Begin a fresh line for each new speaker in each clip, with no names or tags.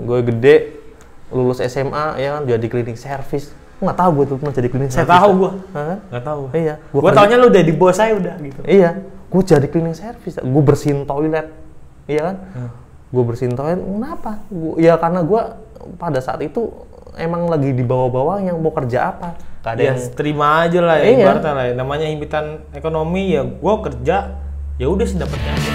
gue gede, lulus SMA ya kan, jadi cleaning service. Nggak tahu gue tuh pernah jadi cleaning service.
Saya tahu gue.
Nggak
tahu.
Iya.
Gue taunya lu udah di bos saya udah gitu.
Iya. Gue jadi cleaning service. Gue bersihin toilet. Iya kan? Gue bersihin toilet. Kenapa? Ya karena gue pada saat itu emang lagi di bawah-bawah yang mau kerja apa.
Ya terima aja lah ya,
iya.
ibaratnya lah ya. Namanya himpitan ekonomi ya, gue kerja ya udah sedapatnya aja.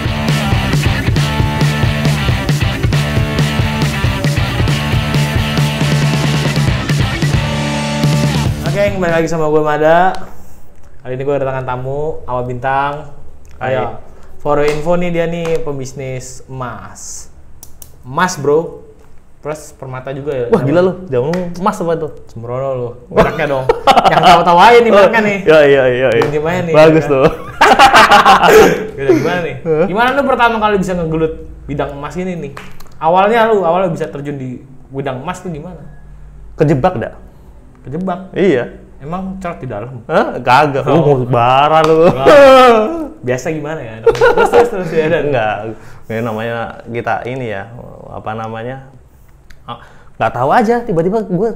Oke, kembali lagi sama gue Mada. Kali ini gue kedatangan tamu Awal Bintang. Ayo, for your info nih, dia nih pembisnis emas. Emas bro, plus permata juga ya.
Wah gila lu, jamu emas apa tuh?
Sembrono lu, mereknya dong. Yang tahu-tahu aja nih mereknya nih.
Iya.
Gimana nih?
Bagus
ya,
tuh.
Gimana nih? Gimana lu pertama kali bisa ngegelut bidang emas ini nih? Awalnya bisa terjun di bidang emas tuh gimana?
Kejebak dah.
Kejebak?
Iya.
Emang cerot di dalam?
Hah? Kagak. Mau bara lu.
Biasa gimana ya? Terus ya.
Enggak. Ini namanya kita ini ya, apa namanya? Nggak tahu aja, tiba-tiba gue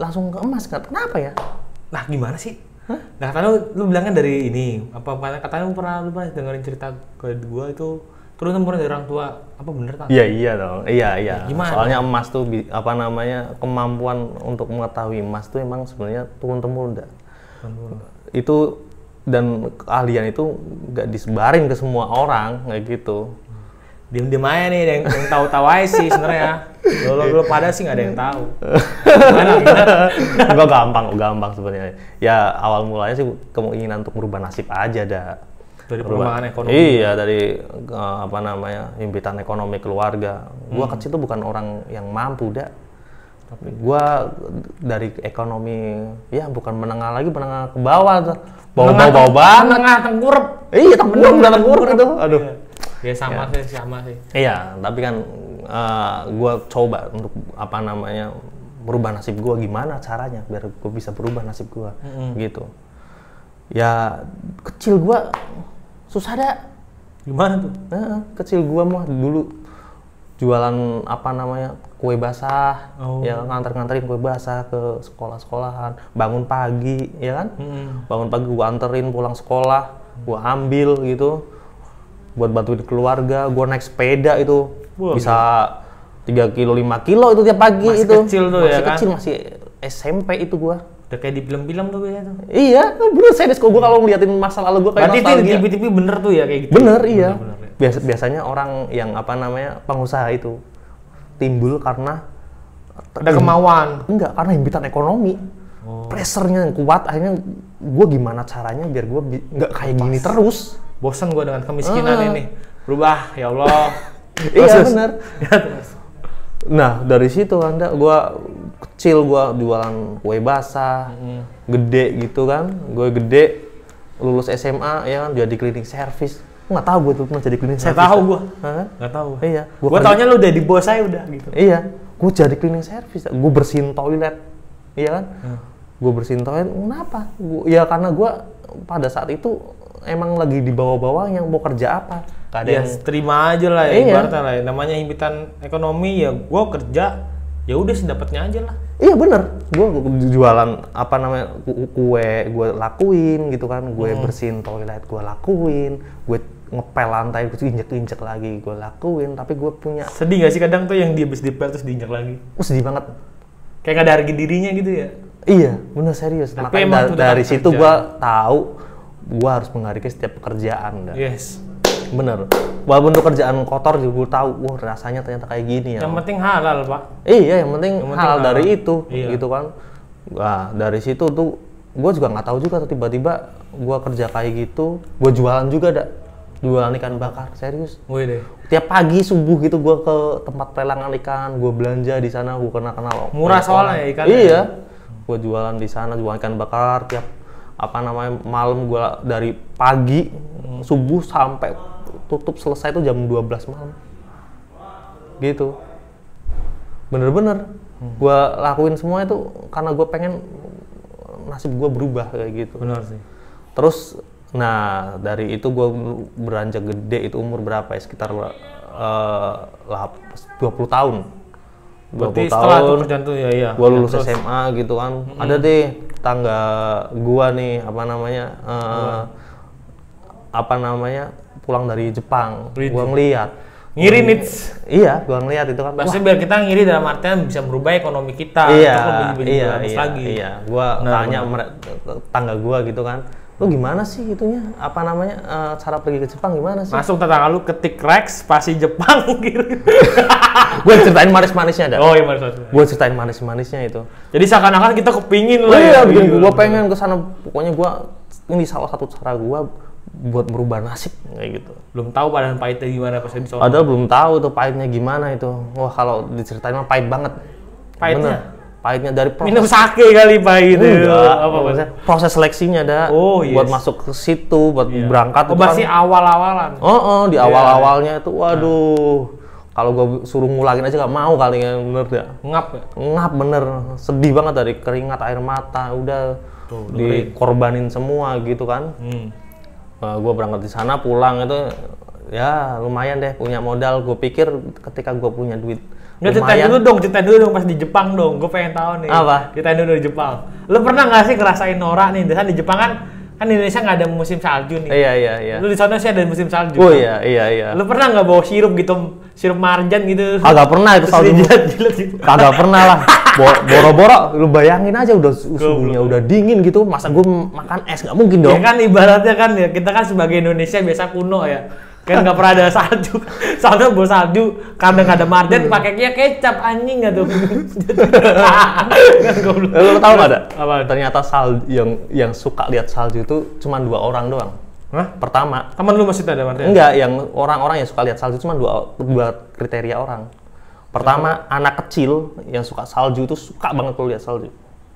langsung ke emas. Kenapa ya?
Nah gimana sih? Nah katanya lu bilangnya dari ini, katanya lu pernah dengerin cerita ke gue itu turun-temurun dari orang tua, apa bener tak?
Iya dong, iya.
Gimana?
Soalnya emas tuh apa namanya, kemampuan untuk mengetahui emas tuh emang sebenarnya turun-temurun dah. Itu dan keahlian itu nggak disebarin ke semua orang kayak gitu.
Diem aja nih, yang tahu-tahu aja sih sebenarnya. Lo pada sih nggak ada yang tahu. Gimana?
Enggak gampang sebenarnya. Ya awal mulanya sih keinginan untuk merubah nasib aja dah.
Dari perkembangan ekonomi.
Iya, dari apa namanya, himpitan ekonomi keluarga. Gua kecil tuh bukan orang yang mampu dah. Tapi gua dari ekonomi ya bukan menengah lagi, menengah ke bawah tuh. Bawah banget.
Menengah tengkurap.
Iya, tengkurap itu. Aduh.
Ya sama sih.
Iya, tapi kan gua coba untuk apa namanya, merubah nasib gua, gimana caranya biar gua bisa berubah nasib gua gitu. Ya kecil gua susah dah.
Gimana tuh?
Kecil gua mah dulu jualan apa namanya, kue basah, ya nganterin kue basah ke sekolah-sekolahan, bangun pagi, ya kan? Bangun pagi gua anterin pulang sekolah, gua ambil gitu, buat bantuin keluarga. Gua naik sepeda itu bisa 3 kilo, 5 kilo itu tiap pagi.
Masih
itu
kecil tuh ya kan?
Masih SMP itu gua.
Udah kayak di film-film tuh ya tuh.
Iya, bener serius kok gua kalau ngeliatin masa lalu gua kayak
nostalgia. Berarti TV bener tuh ya kayak gitu.
Bener, iya. Biasanya orang yang apa namanya, pengusaha itu timbul karena
ada kemauan.
Enggak, karena himpitan ekonomi. Pressure-nya yang kuat, akhirnya gua gimana caranya biar gua nggak kayak gini terus.
Bosan gua dengan kemiskinan ini. Berubah, ya Allah.
Iya bener. Nah dari situ kan, gua kecil gua jualan kue basah, gede gitu kan. Gue gede, lulus SMA ya kan, jadi cleaning service. Nggak tahu gue tuh pernah jadi cleaning service.
Saya tahu gua. Nggak tahu.
Iya.
Gua taunya lu udah di bos saya udah gitu.
Iya. Gue jadi cleaning service. Gue bersihin toilet. Iya kan? Gue bersihin toilet. Kenapa? Ya karena gue pada saat itu emang lagi di bawah-bawah yang mau kerja apa.
Ya terima aja lah ya, ibaratnya lah ya. Namanya himpitan ekonomi ya, gue kerja ya udah sedapatnya aja lah.
Iya bener, gue jualan apa namanya, kue gue lakuin gitu kan, gue bersihin toilet gue lakuin, gue ngepel lantai gue injek lagi gue lakuin, tapi gue punya.
Sedih gak sih kadang tuh yang dia habis dipel terus diinjek lagi?
Sedih banget.
Kayak gak ada harga dirinya gitu ya?
Iya, bener serius.
Tapi
makanya dari situ gue tahu gue harus menghargai setiap pekerjaan.
Yes.
Bener. Walaupun itu kerjaan kotor juga gue tahu, wah rasanya ternyata kayak gini ya.
Yang penting halal, Pak.
Iya, yang penting halal dari itu,
iya.
gitu kan. Wah, dari situ tuh gue juga nggak tahu juga, tiba-tiba gue kerja kayak gitu, gue jualan juga jualan ikan bakar, serius.
Wih deh.
Tiap pagi subuh gitu gue ke tempat pelelangan ikan, gue belanja di sana, gue kenal.
Murah soalnya ya ikan.
Iya, gue jualan di sana, jualan ikan bakar tiap apa namanya malam, gue dari pagi subuh sampai tutup selesai tuh jam 12 malam gitu. Bener-bener gue lakuin semua itu karena gue pengen nasib gue berubah kayak gitu.
Benar sih.
Terus nah dari itu gue beranjak gede, itu umur berapa ya, sekitar 20 tahun
Berarti
20
setelah tuh
tahun
kerjaan tuh ya.
gua lulus
terus.
SMA gitu kan. Ada deh tetangga gua nih apa namanya pulang dari Jepang. Gua ngeliat
Ngiri nih.
iya, gua ngeliat itu kan.
Maksudnya biar kita ngiri dalam artian bisa merubah ekonomi kita.
Iya,
untuk lebih bagus lagi.
iya. Gua tanya tetangga gua gitu kan, lu gimana sih itunya? Apa namanya cara pergi ke Jepang gimana sih?
Langsung tetangga lu ketik Rex spasi Jepang gitu.
Gue ceritain manis-manisnya dah.
Oh iya manis.
Gue ceritain manis-manisnya itu.
Jadi seakan-akan kita kepingin
Oh
lah
iya,
ya.
gue pengen ke sana. Pokoknya ini salah satu cara gue buat merubah nasib kayak gitu.
Belum tahu padahal pahitnya gimana pas di sono.
Padahal belum tahu tuh pahitnya gimana itu. Wah kalau diceritain mah pahit banget.
Pahitnya?
Bener. Pahitnya dari
Minum sake kali pahit.
Enggak,
Apa
proses seleksinya ada.
Oh, yes.
Buat masuk ke situ, buat berangkat.
Oh masih awal-awalan.
Di awal-awalnya itu, waduh. Kalau gue suruh ngulangin aja gak mau kali ya, bener gak?
Ngap ya?
Ngap bener, sedih banget dari keringat, air mata, udah dikorbanin semua gitu kan. Gue berangkat di sana, pulang itu ya lumayan deh punya modal. Gue pikir ketika gue punya duit
Nggak, ceritain dulu dong pas di Jepang dong. Gue pengen tahu nih.
Apa?
Ceritain dulu di Jepang. Lu pernah nggak sih ngerasain norak nih? Di Jepang kan di Indonesia nggak ada musim salju nih.
Iya.
Lu di sana sih ada musim salju.
Oh kan? iya.
Lu pernah nggak bawa sirup gitu, sirup marjan gitu?
Kagak pernah itu salju.
Gitu.
Kagak pernah lah. Boro-boro, lu bayangin aja udah suhunya udah dingin gitu. Masa gue makan es nggak mungkin dong?
Ya kan ibaratnya kan ya kita kan sebagai Indonesia biasa kuno ya. Kan nggak pernah ada salju, soalnya bawa salju karena nggak ada marjan pakainya kecap anjing nggak tuh.
Lo tau nggak ada?
Apa?
Ternyata yang suka lihat salju itu cuma 2 orang doang.
Hah?
Pertama,
Temen lu masih ada marjan?
enggak, yang orang-orang yang suka lihat salju cuma dua kriteria orang. Pertama, anak kecil yang suka salju itu suka banget kalau lihat salju.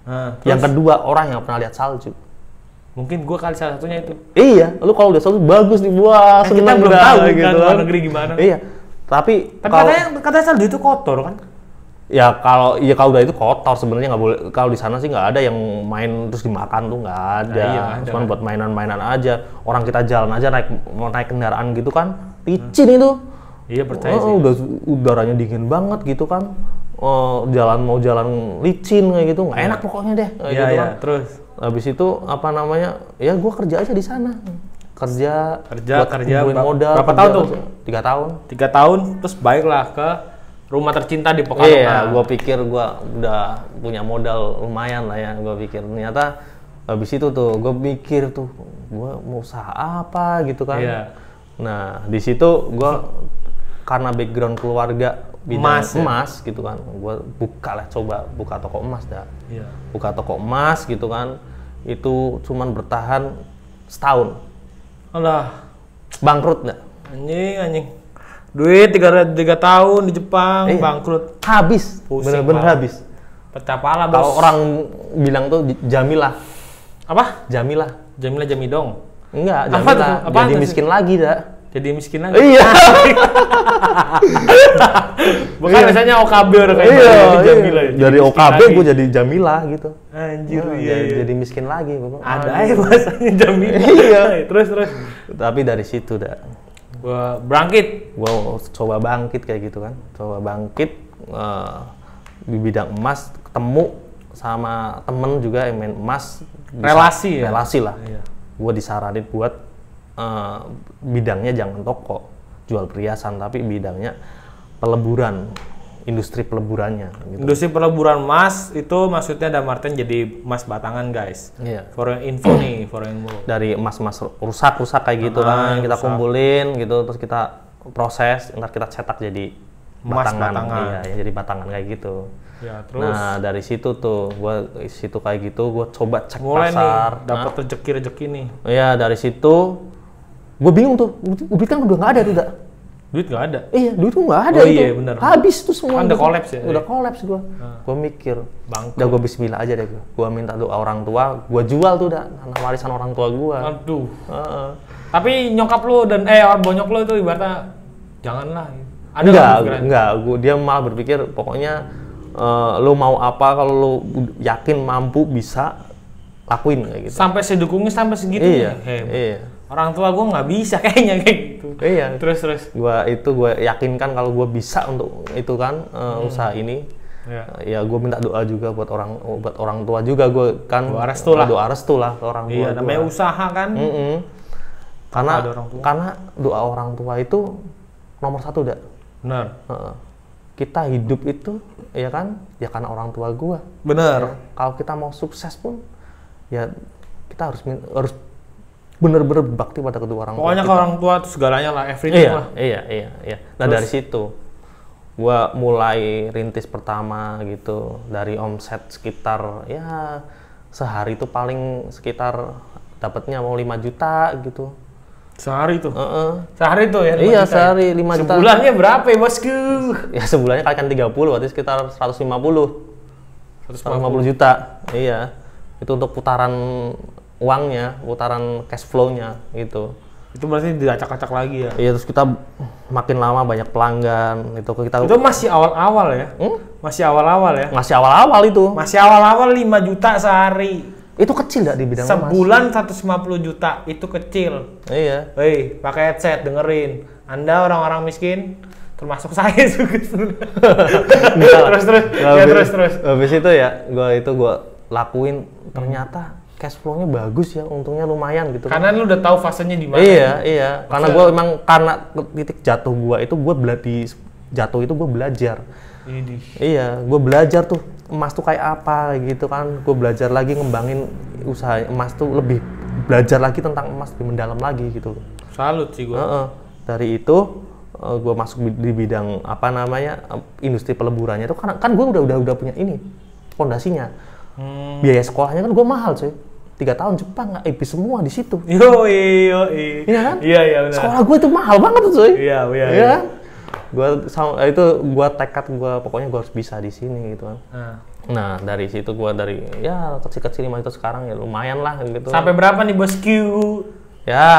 Nah,
yang kedua, orang yang pernah lihat salju.
Mungkin gua kali salah satunya itu.
Iya, lu kalau lihat salju bagus nih, wah,
Kita belum tahu
gitu
kan luar negeri gimana.
Iya, tapi
katanya salju itu kotor kan?
Ya kalau udah itu kotor sebenarnya nggak boleh. Kalau di sana sih nggak ada yang main terus dimakan tuh nggak ada. Cuman buat mainan-mainan aja. Orang kita jalan aja naik kendaraan gitu kan, licin itu.
Iya percaya sih.
Udah udaranya dingin banget gitu kan. Mau jalan licin kayak gitu, nggak enak pokoknya deh.
Iya
gitu kan.
Terus.
Habis itu apa namanya? Ya gue kerja aja di sana. Kerja buat modal.
Berapa tahun tuh?
3 tahun.
3 tahun terus baiklah ke rumah tercinta di Pekalongan.
Iya, gue pikir gue udah punya modal lumayan lah ya. Gue pikir ternyata habis itu tuh gue mikir tuh gue mau usaha apa gitu kan.
Iya.
Nah di situ gue karena background keluarga bidang emas gitu kan, gue coba buka toko emas dah.
Iya.
Buka toko emas gitu kan, itu cuman bertahan setahun.
Alah,
bangkrut dah.
Anjing. Duit 3 tahun di Jepang, bangkrut.
Habis, bener-bener habis.
Pecah pala bos.
Kalau orang bilang tuh Jamilah.
Apa?
Jamilah
Jamidong.
Enggak, Jamilah. Jadi miskin lagi dah.
Jadi miskin lagi?
Iya.
Bukan biasanya OKB orang kayak
Jamilah. Dari OKB gue jadi Jamilah gitu.
Anjir,
jadi miskin lagi.
Ada aja bahasanya Jamilah.
Iya.
Terus.
Tapi dari situ dah.
Gua bangkit.
Gua coba bangkit kayak gitu kan. Coba bangkit di bidang emas, ketemu sama temen juga yang main emas.
Relasi
lah. Iya. Gua disaranin buat bidangnya jangan toko jual perhiasan, tapi bidangnya peleburan, industri peleburannya gitu.
Industri peleburan emas itu maksudnya ada Martin jadi emas batangan guys.
Iya.
For info nih, for info.
Dari emas-emas rusak kayak gitu kan, kita kumpulin gitu, terus kita proses, ntar kita cetak jadi batangan. Iya, jadi batangan kayak gitu.
Ya, terus.
Nah dari situ tuh, kayak gitu, gue coba cek
mulai
pasar.
Nih, dapat rezeki nih.
Iya dari situ, gue bingung tuh, duit kan udah nggak ada tuh,
Duit nggak ada?
Iya, duit tuh nggak ada
itu.
Iya benar. Habis tuh semua.
Kan udah kolaps ya?
Udah kolaps gue. Gue mikir,
bangkrut.
Udah gue bismillah aja deh gue. Gue minta doa orang tua, gue jual tuh tanah warisan orang tua gue.
Aduh. Tapi nyokap lu dan bonyok lu itu ibaratnya janganlah.
Enggak. Dia malah berpikir pokoknya lu mau apa, kalau lu yakin mampu bisa lakuin kayak gitu.
Sampai sedukungnya sampai segitu.
Iya.
Orang tua gue nggak bisa kayaknya kayak gitu.
Iya.
Terus.
Gue yakinkan kalau gue bisa untuk itu kan usaha ini. Ya gue minta doa juga buat orang tua juga, gue kan doa restu lah ke orang tua.
Iya, namanya usaha kan.
Karena doa orang tua itu nomor 1 dah.
Benar.
Kita hidup itu ya kan ya karena orang tua gue.
Benar.
Ya, kalau kita mau sukses pun ya kita harus benar-benar bakti pada kedua orang tua.
Pokoknya ke orang tua itu segalanya lah, everything lah.
Iya. Nah dari situ gua mulai rintis pertama gitu, dari omset sekitar ya sehari itu paling sekitar dapatnya mau 5 juta gitu.
Sehari tuh? Sehari tuh ya?
Iya, sehari 5 juta.
Sebulannya berapa ya bosku?
Ya sebulannya kalikan 30, berarti sekitar 150 juta. Iya, itu untuk putaran uangnya, putaran cash flow-nya gitu.
Itu berarti diacak-acak lagi ya?
Iya, terus kita makin lama banyak pelanggan itu
masih awal-awal ya? Masih awal-awal ya?
Masih awal-awal itu.
Masih awal-awal 5 juta sehari.
Itu kecil nggak di bidang
sebulan 150 juta itu kecil.
Iya.
Hei, pakai headset dengerin. Anda orang-orang miskin termasuk saya juga. terus.
Habis itu ya, gue lakuin ternyata cash flow-nya bagus ya, untungnya lumayan gitu.
Karena lu udah tahu fasenya di mana.
Iya. Karena gue emang karena titik jatuh gue itu gue belajar. Iya, gue belajar tuh emas tuh kayak apa gitu kan. Gue belajar lagi ngembangin usaha emas tuh, lebih belajar lagi tentang emas lebih mendalam lagi gitu.
Salut sih gue.
Dari itu gue masuk di bidang industri peleburannya itu kan gue udah punya ini fondasinya. Biaya sekolahnya kan gue mahal cuy. 3 tahun Jepang habis semua di situ. Iya kan?
Iya benar.
Sekolah gue itu mahal banget tuh cuy.
Iya.
Gue tekad pokoknya gue harus bisa di sini gitu kan. Nah dari situ gue dari ya kecil-kecil 5 juta sekarang ya lumayan lah gitu.
Sampai berapa nih bosku?
Ya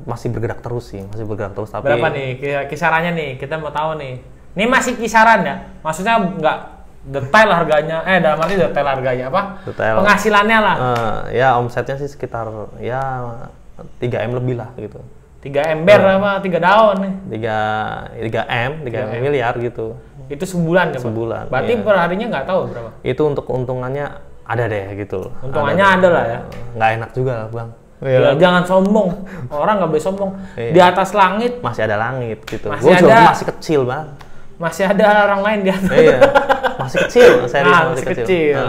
masih bergerak terus. Tapi
berapa nih kisarannya nih? Kita mau tahu nih. Ini masih kisaran ya? Maksudnya nggak detail harganya, dalam arti detail harganya apa?
Detail.
Penghasilannya lah.
Ya omsetnya sih sekitar ya 3M lebih lah gitu.
3 ember apa 3 daun nih?
3 miliar gitu.
Itu sebulan ya?
Sebulan.
Berarti per harinya nggak tahu berapa?
Itu untuk keuntungannya ada deh gitu.
Untungannya ada lah ya?
Nggak enak juga bang.
Ya, jangan sombong, orang nggak boleh sombong. Di atas langit
masih ada langit gitu.
Masih
kecil bang.
Masih ada orang lain di atas.
Iya, masih kecil, serius
masih kecil.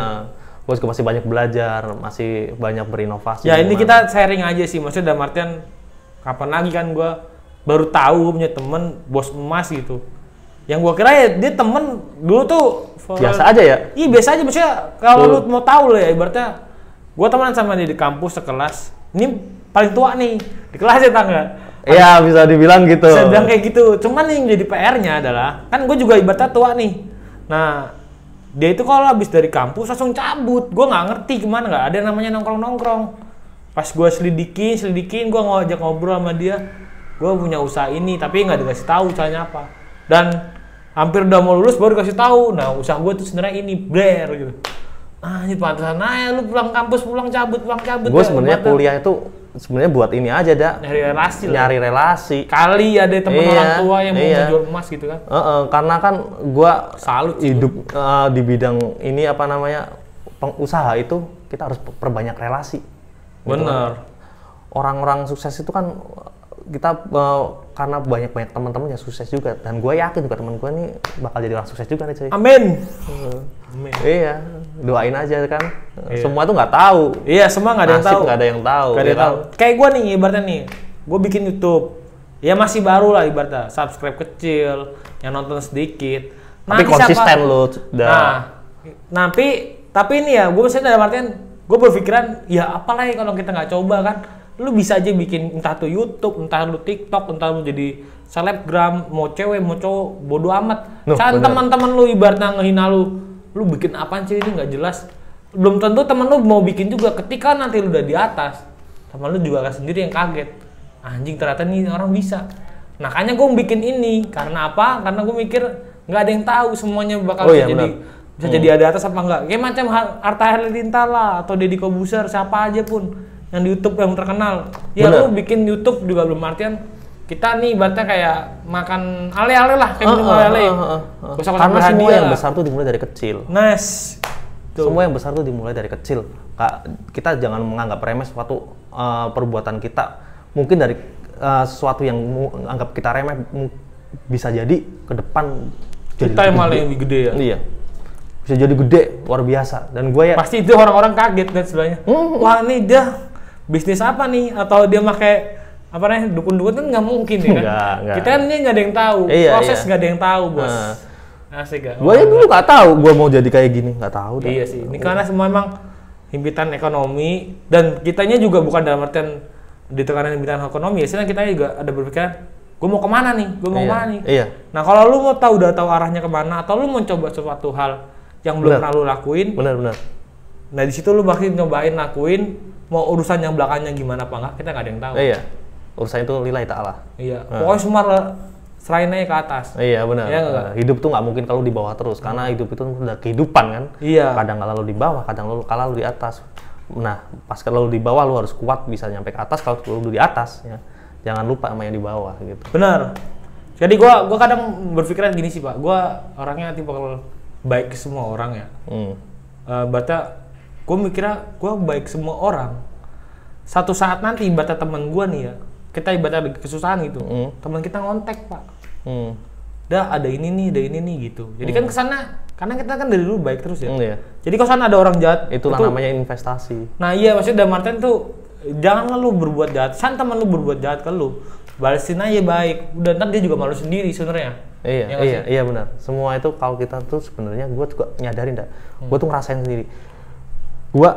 Gue juga masih banyak belajar, masih banyak berinovasi.
Ya ini kita sharing aja sih, maksudnya dalam artian kapan lagi kan gue baru tahu punya temen bos emas gitu. Yang gue kira ya dia temen dulu tuh
biasa aja ya?
Iya biasa aja, maksudnya kalau lu mau tahu lah ya, ibaratnya gue temenan sama dia di kampus sekelas. Ini paling tua nih di kelas ya tangga.
Iya bisa dibilang gitu.
Bisa bilang kayak gitu. Cuman yang jadi PR-nya adalah kan gue juga ibaratnya tua nih. Nah dia itu kalau habis dari kampus langsung cabut. Gue nggak ngerti gimana, nggak ada namanya nongkrong. Pas gue selidikin, gue ngajak ngobrol sama dia. Gue punya usaha ini tapi nggak dikasih tahu caranya apa. Dan hampir udah mau lulus baru dikasih tahu. Nah usaha gue tuh sebenarnya ini Blair gitu. Ini pantesan aja lu pulang kampus pulang cabut.
Gue sebenarnya kuliah itu sebenarnya buat ini aja dah. Nyari relasi.
Kali ada teman orang tua yang mau jual emas gitu kan.
Karena kan gue hidup di bidang ini pengusaha itu kita harus perbanyak relasi.
Bener.
Orang-orang sukses itu kan kita karena banyak teman-teman yang sukses juga, dan gue yakin juga teman gue nih bakal jadi orang sukses juga nih cuy.
Amin.
Iya, doain aja kan. Iya. Semua tuh nggak tahu.
Iya, semua nggak ada yang tahu.
Nggak ada yang tahu.
Kayak gue nih ibaratnya nih, gue bikin YouTube. Ya masih baru lah ibaratnya, subscribe kecil, yang nonton sedikit.
Tapi konsisten lo.
Tapi ini ya, gue misalnya dalam artian, gue berpikiran ya apalah ya kalau kita nggak coba kan. Lu bisa aja bikin entah tuh YouTube, entah lu TikTok, entah lu jadi selebgram, mau cewek, mau cowok, bodo amat. Kan teman-teman lu ibaratnya ngehina lu bikin apaan sih ini nggak jelas. Belum tentu teman lu mau bikin juga. Ketika nanti lu udah di atas, teman lu juga akan sendiri yang kaget. Anjing ternyata nih orang bisa. Makanya gue bikin ini karena apa? Karena gue mikir nggak ada yang tahu semuanya bakal bisa jadi ada atas apa enggak. Kayak macam Arta Halilintar lah atau Deddy Kobuser, siapa aja pun yang di YouTube yang terkenal. Ya lu bikin YouTube juga belum artian kita nih ibaratnya kayak makan ale-ale lah, kayak minum ale-ale.
Karena semua yang besar tuh dimulai dari kecil.
Nice.
Semua yang besar tuh dimulai dari kecil. Kita jangan menganggap remeh suatu perbuatan kita. Mungkin dari sesuatu yang anggap kita remeh bisa jadi ke depan jadi
kita yang malah yang lebih gede ya.
Iya. Bisa jadi gede, luar biasa. Dan gue ya
pasti itu orang-orang kaget dan sebagainya. Wah, ini dia bisnis apa nih? Atau dia pakai apa namanya dukun-dukun kan nggak mungkin ya kan? Enggak. Kita kan ini nggak ada yang tahu, proses nggak ada yang tahu, bos. Asik gak?
Gue ya dulu nggak tahu, gue mau jadi kayak gini nggak tahu.
Iya sih, ini karena semua emang himpitan ekonomi dan kitanya juga bukan dalam artian di tekanan himpitan ekonomi. Biasanya kita juga ada berpikiran, gue mau kemana nih? Gue mau kemana nih?
Iya.
Nah kalau lu mau tahu udah tahu arahnya kemana atau lu mau coba suatu hal yang belum pernah lu lakuin,
benar.
Nah di situ lu bakal nyobain lakuin, mau urusan yang belakangnya gimana apa enggak, kita nggak ada yang tahu.
Iya. Urusan itu lillahi ta'ala.
Iya. Pokoknya semua serahin aja ke atas.
Iya benar.
Iya,
hidup tuh nggak mungkin kalau di bawah terus, karena hidup itu udah kehidupan kan.
Iya.
Kadang kalau di bawah, kadang kalau di atas. Nah, pas kalau di bawah lu harus kuat bisa nyampe ke atas. Kalau lu di atas, ya jangan lupa sama yang di bawah gitu.
Benar. Jadi gua kadang berpikiran gini sih Pak. Gua orangnya tipe kalau baik ke semua orang ya. Berarti gua mikirnya gua baik semua orang. Satu saat nanti ibaratnya teman gua nih ya, kita ibaratnya ada kesusahan gitu, teman kita ngontek Pak. Dah ada ini nih gitu. Jadi kan kesana, karena kita kan dari dulu baik terus ya.
Iya.
Jadi kalau sana ada orang jahat,
itulah namanya investasi.
Nah iya, maksudnya dalam artian tuh jangan lu berbuat jahat, teman lu berbuat jahat ke lu, balesin aja baik. Udah ntar dia juga malu sendiri sebenarnya.
Iya benar. Semua itu kalau kita tuh sebenarnya gue juga nyadarin gue tuh ngerasain sendiri. Gue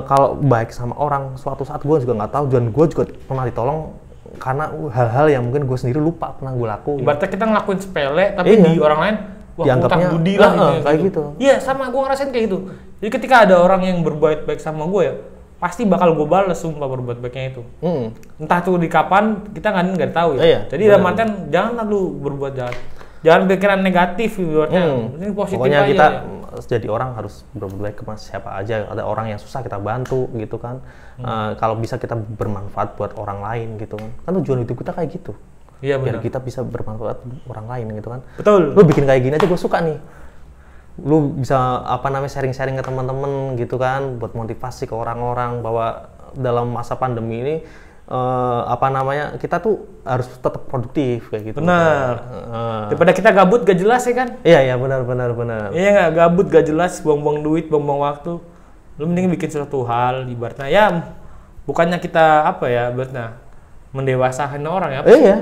kalau baik sama orang, suatu saat gue juga nggak tahu, dan gue juga pernah ditolong karena hal-hal yang mungkin gue sendiri lupa pernah gue lakuin.
Ibaratnya kita ngelakuin sepele, tapi di orang lain, wah
dianggapnya
budi lah
kayak gitu.
Iya sama, gue ngerasain kayak gitu. Jadi ketika ada orang yang berbuat baik sama gue ya, pasti bakal gue balas sumpah berbuat baiknya itu. Entah tuh di kapan, kita nggak tahu ya.
Iya,
jadi dalam artian jangan lu berbuat jahat. Jangan pikiran negatif ibaratnya. Ini positif
pokoknya
aja.
Kita jadi orang harus berbuat baik ke siapa aja. Ada orang yang susah kita bantu gitu kan. Kalau bisa kita bermanfaat buat orang lain gitu kan. Kan tujuan hidup kita kayak gitu.
Iya
biar
benar.
kita bisa bermanfaat orang lain gitu kan.
Betul.
Lu bikin kayak gini aja gue suka nih. Lu bisa sharing-sharing ke teman-teman gitu kan, buat motivasi ke orang-orang bahwa dalam masa pandemi ini kita tuh harus tetap produktif kayak gitu.
Benar. Daripada kita gabut gak jelas ya kan?
Iya benar.
Iya nggak, gabut gak jelas, buang-buang duit, buang-buang waktu. Lu mending bikin suatu hal ibaratnya ya, bukannya kita ibaratnya mendewasakan orang ya.
Iya.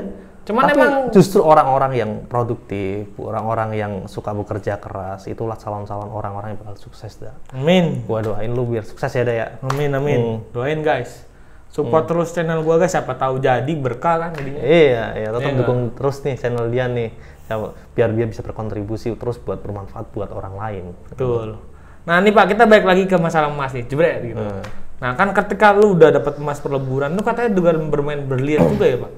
Cuman
tapi
emang
justru orang-orang yang produktif, orang-orang yang suka bekerja keras, itulah calon-calon orang-orang yang bakal sukses dah.
Amin.
Gua doain lu biar sukses ya dah ya.
Amin. Doain guys. Support terus channel gua guys, siapa tahu jadi berkah kan jadinya.
Iya, tetap dukung terus nih channel dia nih. Biar dia bisa berkontribusi terus buat bermanfaat buat orang lain.
Betul. Nah, nih Pak, kita balik lagi ke masalah emas nih, jebret gitu. Nah, kan ketika lu udah dapat emas perleburan, lu katanya juga bermain berlian juga ya, Pak?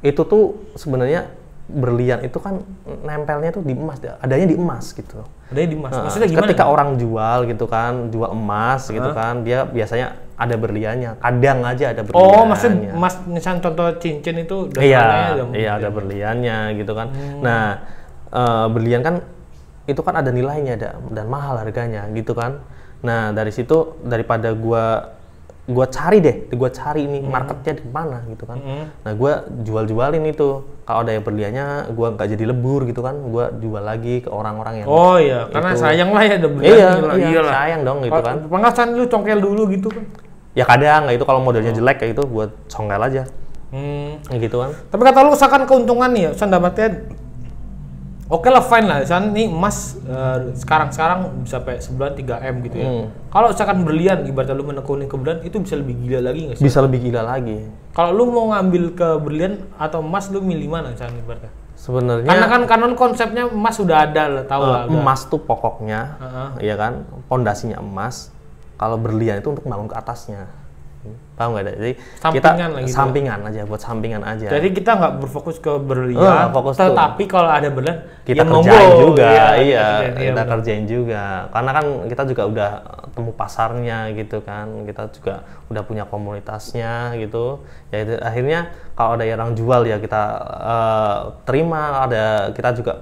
Itu tuh sebenarnya berlian itu kan nempelnya tuh di emas, adanya di emas gitu.
Adanya di emas. Maksudnya gimana?
Ketika orang jual gitu kan, jual emas gitu kan, dia biasanya ada berliannya. Kadang aja ada berliannya.
Oh, maksudnya emas misalnya contoh cincin itu
iya, ada berliannya gitu kan. Nah, berlian kan itu kan ada nilainya dan mahal harganya gitu kan. Nah, dari situ daripada gua cari ini marketnya di mana gitu kan. Nah, gua jualin itu. Kalau ada yang berliannya, gua nggak jadi lebur gitu kan. Gua jual lagi ke orang-orang yang
karena sayang lah ya ada berlian.
Iya, sayang dong gitu kan.
Pengasan lu congkel dulu gitu kan.
Ya kadang itu kalau modelnya jelek kayak itu gua congkel aja. Gitu kan.
Tapi kata lu usahakan keuntungan nih ya, dapatnya oke lah, fine lah. Misalnya nih emas sekarang bisa sampai sebulan 3M gitu ya. Kalau misalkan berlian, ibaratnya lu menekuni ke berlian, itu bisa lebih gila lagi nggak sih?
Bisa lebih gila lagi.
Kalau lu mau ngambil ke berlian atau emas, lu milih mana misalnya ibaratnya?
Sebenarnya
karena konsepnya emas sudah ada lah, tahu lah.
Emas tuh pokoknya, ya kan, pondasinya emas. Kalau berlian itu untuk bangun ke atasnya. Paham nggak? Jadi
sampingan
kita
gitu.
sampingan aja, buat sampingan aja.
Jadi kita nggak berfokus ke berlian, tetapi kalau ada berlian
kita
ya
kerjain juga,
iya,
kita kerjain juga. Karena kan kita juga udah temu pasarnya gitu kan, kita juga udah punya komunitasnya gitu. Ya itu, akhirnya kalau ada orang jual ya kita terima, kita juga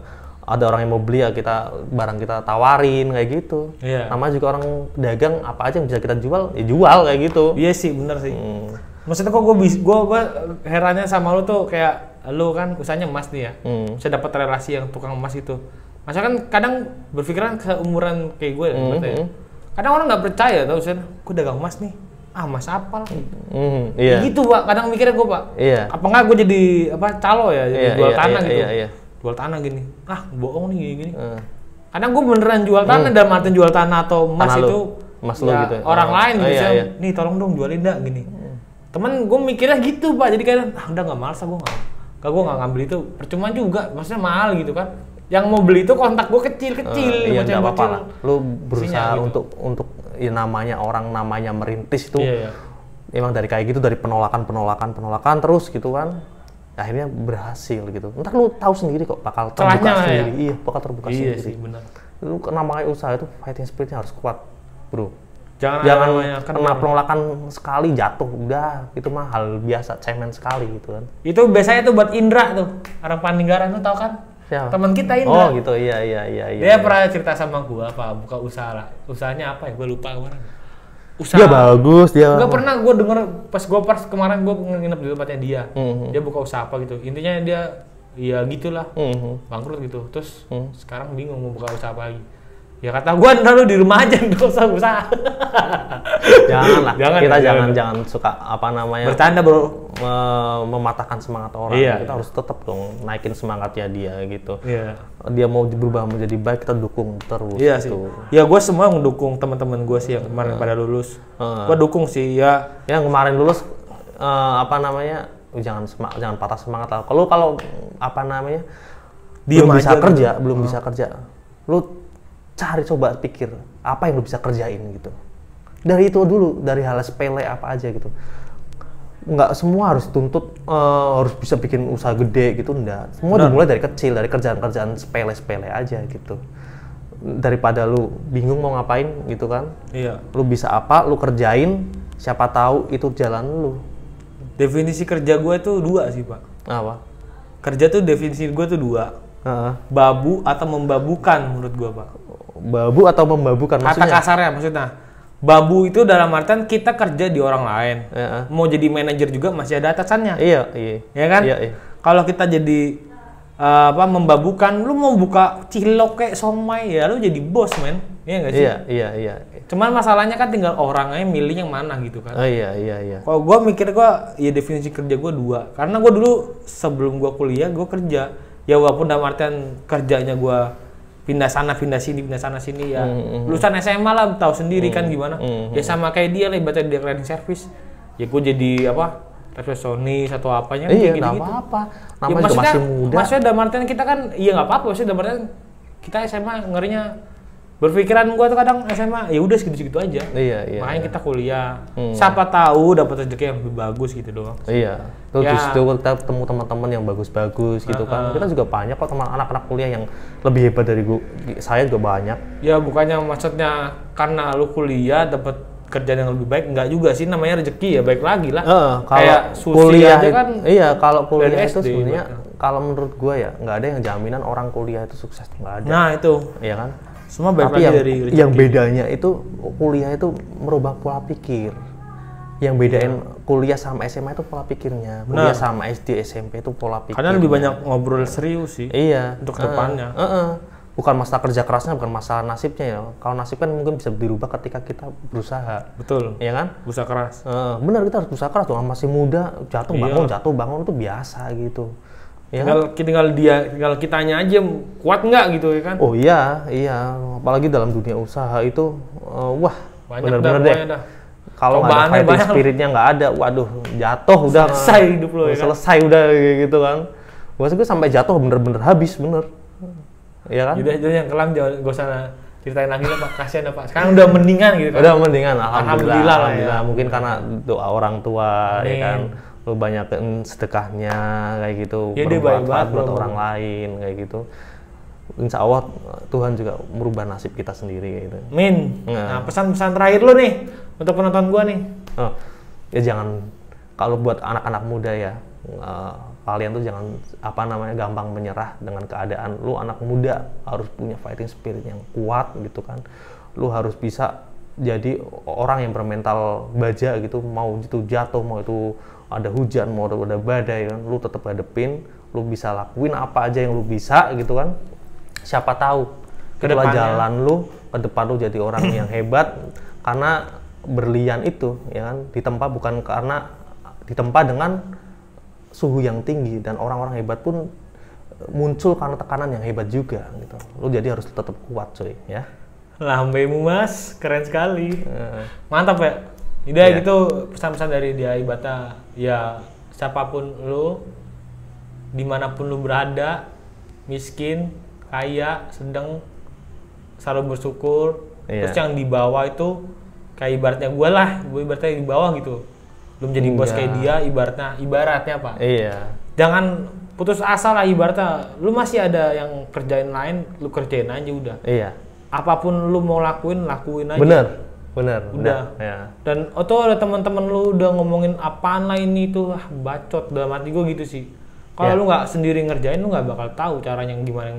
ada orang yang mau beli ya barang kita tawarin kayak gitu. Namanya juga orang dagang, apa aja yang bisa kita jual ya jual kayak gitu.
Iya sih, bener sih. Maksudnya kok gue herannya sama lu tuh, kayak lu kan usahanya emas nih ya, bisa dapat relasi yang tukang emas itu. Masa kan kadang berpikiran seumuran kayak gue ya. Kadang orang nggak percaya tau, gue dagang emas nih. Emas apa lah?
Iya.
Gitu Pak, kadang mikirnya gue Pak.
Iya.
Apa nggak gue jadi calo ya, jadi jual tanah gitu.
Iya.
Jual tanah gini, bohong nih gini. Kadang gue beneran jual tanah, dalam artian jual tanah atau emas tanah itu
emas
ya,
gitu.
Orang lain gitu, nih tolong dong jualin dah gini. Temen gue mikirnya gitu Pak, jadi kayak udah nggak males, gue nggak ngambil itu, percuma juga, maksudnya mahal gitu kan. Yang mau beli itu kontak gue kecil,
iya nggak apa-apa lah. Lu berusaha gitu. untuk ya namanya orang namanya merintis itu, emang dari kayak gitu, dari penolakan terus gitu kan. Akhirnya berhasil gitu. Ntar lu tahu sendiri kok, bakal terbuka sendiri. Iya, bakal terbuka sendiri.
Iya sih, benar.
Lu namanya usaha itu fighting spiritnya harus kuat, bro.
Jangan
kena penolakan sekali jatuh, udah itu mah hal biasa, cemen sekali gitu kan.
Itu biasanya tuh buat Indra tuh, orang Paninggaran tuh tau kan?
Siapa?
Teman kita Indra.
Oh gitu, iya.
Dia pernah cerita sama gua apa, buka usaha lah. Usahanya apa ya? Gua lupa kemarin.
Dia bagus dia.
Gak pernah gue denger pas kemarin gue nginep di tempatnya dia. Dia buka usaha apa gitu. Intinya dia ya gitulah. Bangkrut gitu. Terus sekarang bingung mau buka usaha apa lagi. Ya kata gue, ntar lu di rumah aja gak usah usaha.
Jangan lah. Kita jangan suka apa namanya.
Bercanda bro.
Mematahkan semangat orang. Kita harus tetap dong naikin semangatnya dia gitu. Dia mau berubah menjadi baik, kita dukung terus.
Iya gitu. Sih. Ya gue semua mendukung teman-teman gue sih yang kemarin pada lulus. Gue dukung sih ya.
Yang kemarin lulus apa namanya? Jangan patah semangat lah. Kalau apa namanya? Belum bisa kerja. Lu coba pikir apa yang lu bisa kerjain gitu. Dari itu dulu, dari hal sepele apa aja gitu. Nggak semua harus tuntut harus bisa bikin usaha gede gitu, enggak. Semua dimulai dari kecil, dari kerjaan-kerjaan sepele-sepele aja gitu. Daripada lu bingung mau ngapain gitu kan.
Iya.
Lu bisa apa, lu kerjain, siapa tahu itu jalan lu.
Definisi kerja gue tuh 2 sih, Pak.
Apa?
Kerja tuh definisi gue tuh 2. Babu atau membabukan menurut gue, Pak.
Babu atau membabukan maksudnya?
Kata kasarnya maksudnya. Babu itu dalam artian kita kerja di orang lain. Mau jadi manajer juga masih ada atasannya. Iya. Ya kan? Iya. Kalau kita jadi membabukan, lu mau buka cilok kayak somai ya lu jadi bos, men. Iya enggak sih?
Iya.
Cuman masalahnya kan tinggal orangnya milih yang mana gitu kan.
Iya.
Kalau gua mikir ya definisi kerja gua 2. Karena gua dulu sebelum gua kuliah gua kerja. Ya walaupun dalam artian kerjanya gua pindah sana sini ya. Lulusan SMA lah, tahu sendiri kan gimana. Ya sama kayak dia lah, ibaratnya dia cleaning service. Ya gue jadi resepsionis atau apanya.
Iya, nggak apa-apa. Namanya juga masih muda.
Maksudnya dalam artian kita kan, iya nggak apa-apa. Maksudnya dalam artian kita SMA ngerinya, berpikiran gue tuh kadang SMA ya udah segitu-segitu aja.
Iya.
Makanya kita kuliah. Siapa tahu dapat rezeki yang lebih bagus gitu doang.
Iya. Terus kita ketemu teman-teman yang bagus-bagus gitu kan. Kita juga banyak kok teman anak-anak kuliah yang lebih hebat dari saya juga banyak. Ya
bukannya maksudnya karena lu kuliah dapat kerjaan yang lebih baik, enggak juga sih, namanya rezeki ya, baik lagi lah.
Kayak kuliah aja kan. Iya, kalau kuliah itu sebenarnya kalau menurut gue ya nggak ada yang jaminan orang kuliah itu sukses, nggak ada.
Nah itu.
Iya kan.
Semua balik lagi dari rezeki.
Yang bedanya itu kuliah itu merubah pola pikir. Yang bedain kuliah sama SMA itu pola pikirnya. Kuliah sama SD, SMP itu pola pikir.
Karena lebih banyak ngobrol serius sih.
Iya.
Untuk kedepannya.
Bukan masalah kerja kerasnya, bukan masalah nasibnya ya. Kalau nasib kan mungkin bisa dirubah ketika kita berusaha.
Betul.
Iya kan?
Berusaha keras.
Benar, kita harus berusaha keras. Tuh masih muda, jatuh bangun itu biasa gitu. Ya?
Tinggal kitanya aja kuat nggak gitu ya kan?
Oh iya, apalagi dalam dunia usaha itu, wah bener-bener deh. Kalau nggak ada fighting spiritnya nggak ada, waduh jatuh udah
selesai hidup lo ya kan?
Selesai udah gitu kan. Gue sampai jatuh bener-bener habis bener. Iya kan?
Jadi yang kelam gak usah Ceritain lagi lah Pak, kasihan ya Pak. Sekarang udah mendingan gitu kan?
Udah mendingan, alhamdulillah
lah ya.
Mungkin karena doa orang tua,
Amin.
ya kan. Lu banyakin sedekahnya kayak gitu,
Ya, dia baik
bermanfaat
banget,
buat
bro.
orang lain kayak gitu. Insya Allah Tuhan juga merubah nasib kita sendiri kayak gitu.
Min.
Nah.
Nah, pesan-pesan terakhir lu nih untuk penonton gua nih.
Oh, ya jangan, kalau buat anak-anak muda ya, kalian tuh jangan gampang menyerah dengan keadaan. Lu anak muda harus punya fighting spirit yang kuat gitu kan. Lu harus bisa jadi orang yang bermental baja gitu, mau itu jatuh, mau itu ada hujan, mau ada badai kan, lu tetap hadepin, lu bisa lakuin apa aja yang lu bisa gitu kan. Siapa tahu itulah jalan lu ke depan, lu jadi orang yang hebat, karena berlian itu ya kan ditempa dengan suhu yang tinggi, dan orang-orang hebat pun muncul karena tekanan yang hebat juga gitu. Lu jadi harus tetap kuat coy ya.
Lambemu Mas, keren sekali. Mantap ya. Udah gitu pesan-pesan dari dia Ibata. Ya siapapun lu, dimanapun lu berada, miskin, kaya, sedang, selalu bersyukur. Terus yang di bawah itu kayak ibaratnya gue lah, gue ibaratnya di bawah gitu. Belum jadi bos kayak dia, ibaratnya Pak.
Iya.
Jangan putus asa lah, ibaratnya lu masih ada yang kerjain lain, lu kerjain aja udah.
Iya.
Apapun lu mau lakuin aja.
Bener.
Udah.
Ya.
Dan ada teman-teman lu udah ngomongin apaan lah ini tuh, bacot, dalam hati gue gitu sih. Kalau lu nggak sendiri ngerjain, lu nggak bakal tahu caranya gimana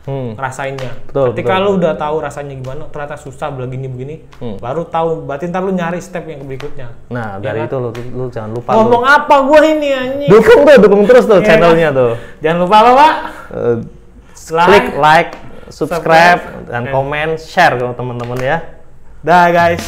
ngerasainnya. Ketika lu udah tahu rasanya gimana, ternyata susah begini, baru tahu. Berarti ntar lu nyari step yang berikutnya.
Nah, dari itu lu jangan lupa.
Ngomong apa gua ini anjing?
Dukung terus tuh channelnya tuh.
Jangan lupa apa, Pak?
Klik like, subscribe, dan komen, share ke teman-teman ya.
Dah guys.